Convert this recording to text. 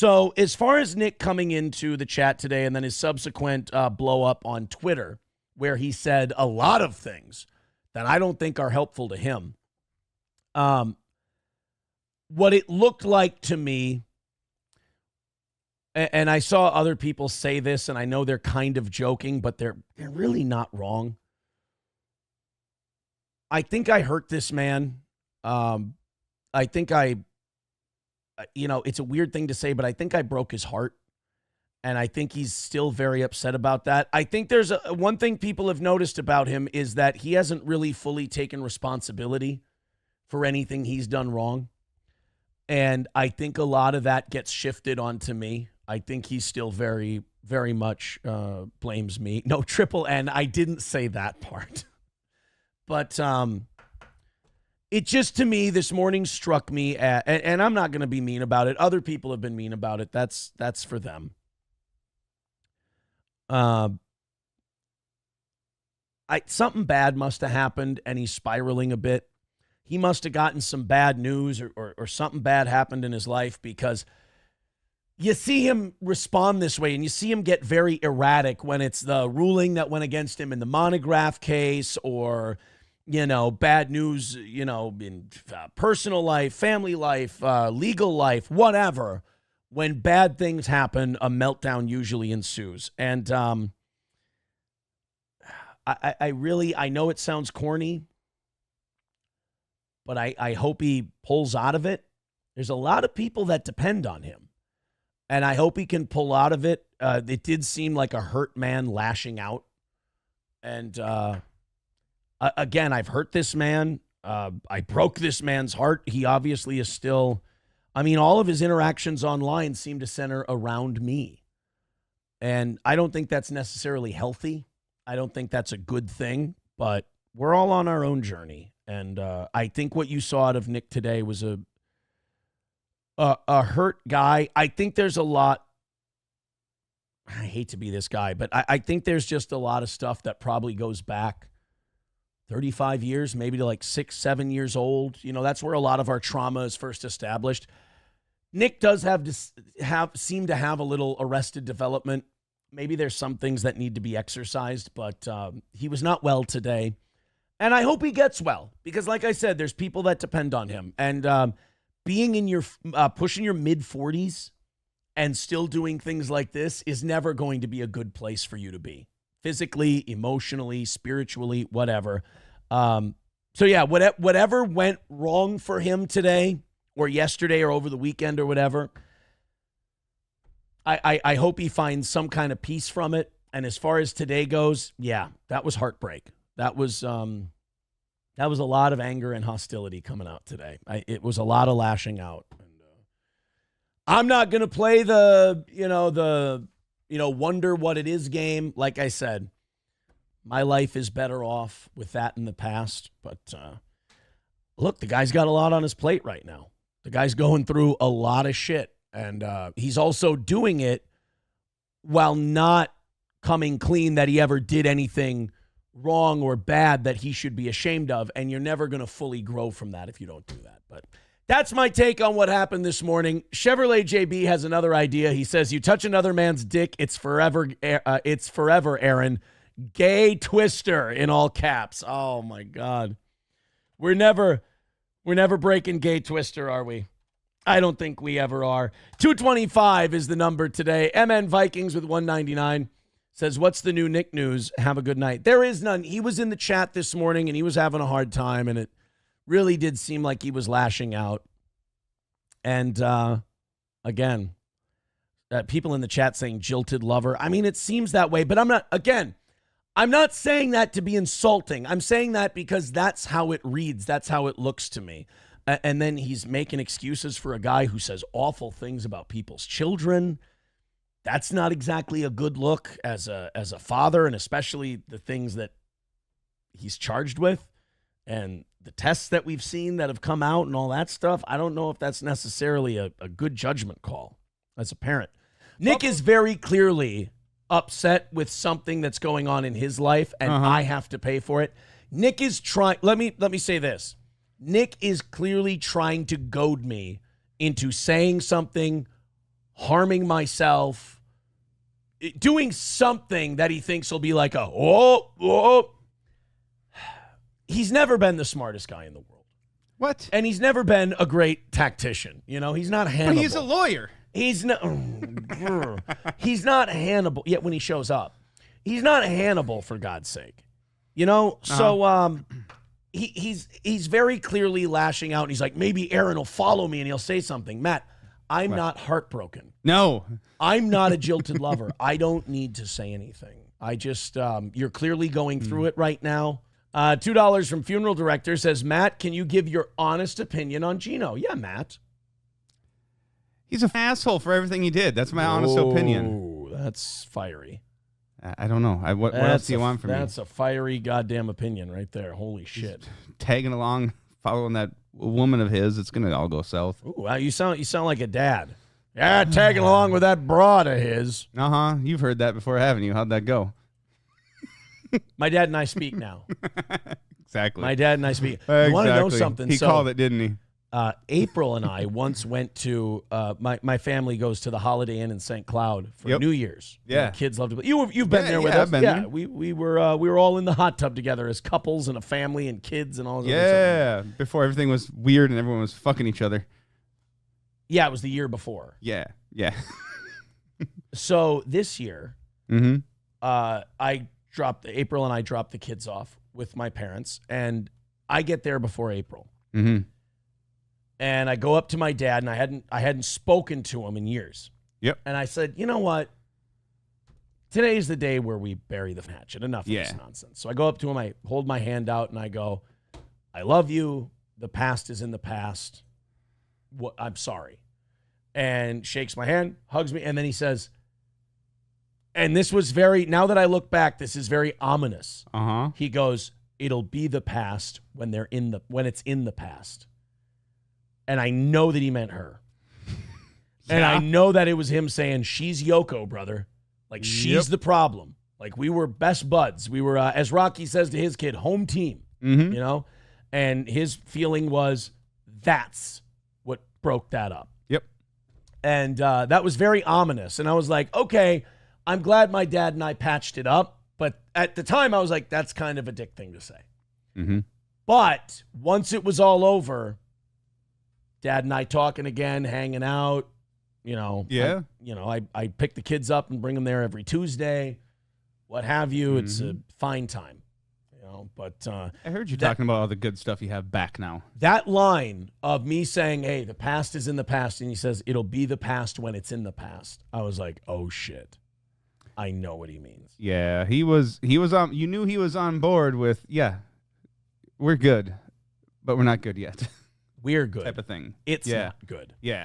So as far as Nick coming into the chat today and then his subsequent blow up on Twitter, where he said a lot of things that I don't think are helpful to him. What it looked like to me, and I saw other people say this, and I know they're kind of joking, but they're really not wrong. I think I hurt this man. I think it's a weird thing to say, but I think I broke his heart. And I think he's still very upset about that. I think there's one thing people have noticed about him is that he hasn't really fully taken responsibility for anything he's done wrong. And I think a lot of that gets shifted onto me. I think he still very, very much blames me. No, triple N, I didn't say that part. But it just, to me, this morning struck me at, and I'm not going to be mean about it. Other people have been mean about it. That's for them. Something bad must have happened, and he's spiraling a bit. He must have gotten some bad news or something bad happened in his life, because you see him respond this way, and you see him get very erratic when it's the ruling that went against him in the Monograph case, or, bad news, in personal life, family life, legal life, whatever. When bad things happen, a meltdown usually ensues. And I know it sounds corny, but I hope he pulls out of it. There's a lot of people that depend on him, and I hope he can pull out of it. It did seem like a hurt man lashing out. And again, I've hurt this man. I broke this man's heart. He obviously is still... all of his interactions online seem to center around me. And I don't think that's necessarily healthy. I don't think that's a good thing, but we're all on our own journey. And I think what you saw out of Nick today was a hurt guy. I think there's a lot. I hate to be this guy, but I think there's just a lot of stuff that probably goes back 35 years, maybe to like 6, 7 years old. That's where a lot of our trauma is first established. Nick does seem to have a little arrested development. Maybe there's some things that need to be exercised, but he was not well today. And I hope he gets well, because like I said, there's people that depend on him. And being in your pushing your mid-40s and still doing things like this is never going to be a good place for you to be. Physically, emotionally, spiritually, whatever. So yeah, whatever went wrong for him today or yesterday or over the weekend or whatever, I hope he finds some kind of peace from it. And as far as today goes, yeah, that was heartbreak. That was a lot of anger and hostility coming out today. It was a lot of lashing out. And, I'm not going to play the wonder what it is game. Like I said, my life is better off with that in the past. But look, the guy's got a lot on his plate right now. The guy's going through a lot of shit. And he's also doing it while not coming clean that he ever did anything wrong or bad that he should be ashamed of. And you're never going to fully grow from that if you don't do that. But that's my take on what happened this morning. Chevrolet JB has another idea. He says, you touch another man's dick, it's forever, Aaron. Gay twister in all caps. Oh, my God. We're never breaking gay twister, are we? I don't think we ever are. 225 is the number today. MN Vikings with 199 says, what's the new Nick news? Have a good night. There is none. He was in the chat this morning, and he was having a hard time, and it really did seem like he was lashing out. And, again, people in the chat saying jilted lover. It seems that way, but I'm not saying that to be insulting. I'm saying that because that's how it reads. That's how it looks to me. And then he's making excuses for a guy who says awful things about people's children. That's not exactly a good look as a father, and especially the things that he's charged with and the tests that we've seen that have come out and all that stuff. I don't know if that's necessarily a good judgment call as a parent. Nick is very clearly upset with something that's going on in his life, and I have to pay for it. Nick is trying. Let me say this. Nick is clearly trying to goad me into saying something harming myself, doing something that he thinks will be like oh. He's never been the smartest guy in the world. What? And he's never been a great tactician. He's not Hannibal. But he's a lawyer. He's not. He's not Hannibal. Yet when he shows up, he's not Hannibal, for God's sake. So he's very clearly lashing out. And he's like, maybe Aaron will follow me and he'll say something. Matt, I'm not heartbroken. No. I'm not a jilted lover. I don't need to say anything. I just, you're clearly going through it right now. $2 from Funeral Director says, Matt, can you give your honest opinion on Geno? Yeah, Matt. He's an asshole for everything he did. That's my honest opinion. That's fiery. I don't know. What else do you want from me? That's a fiery goddamn opinion right there. Holy shit. Tagging along, following that woman of his, it's going to all go south. Ooh, you sound like a dad. Yeah, tagging along with that broad of his. Uh-huh. You've heard that before, haven't you? How'd that go? My dad and I speak now. Exactly. My dad and I speak. Exactly. You want to know something? He called it, didn't he? April and I once went to my family goes to the Holiday Inn in St. Cloud for New Year's. Yeah, kids love to play. You've been there with us. I've been there. We were all in the hot tub together as couples and a family and kids and all. Yeah, before everything was weird and everyone was fucking each other. Yeah, it was the year before. Yeah. So this year, April and I dropped the kids off with my parents, and I get there before April. Mm-hmm. And I go up to my dad, and I hadn't spoken to him in years. Yep. And I said, you know what? Today's the day where we bury the hatchet. Enough of this nonsense. So I go up to him, I hold my hand out, and I go, I love you. The past is in the past. I'm sorry. And shakes my hand, hugs me, and then he says, and this was now that I look back, this is very ominous. He goes, it'll be the past when it's in the past. And I know that he meant her. And I know that it was him saying, she's Yoko, brother. Like, she's the problem. Like, we were best buds. We were, as Rocky says to his kid, home team, And his feeling was, that's what broke that up. Yep. And that was very ominous. And I was like, okay, I'm glad my dad and I patched it up. But at the time, I was like, that's kind of a dick thing to say. Mm-hmm. But once it was all over, Dad and I talking again, hanging out, Yeah. I pick the kids up and bring them there every Tuesday, what have you. It's a fine time, but I heard you talking about all the good stuff you have back now. That line of me saying, hey, the past is in the past, and he says, it'll be the past when it's in the past. I was like, oh shit. I know what he means. Yeah, he was on, you knew he was on board with, we're good, but we're not good yet. We're good. Type of thing. It's not good. Yeah.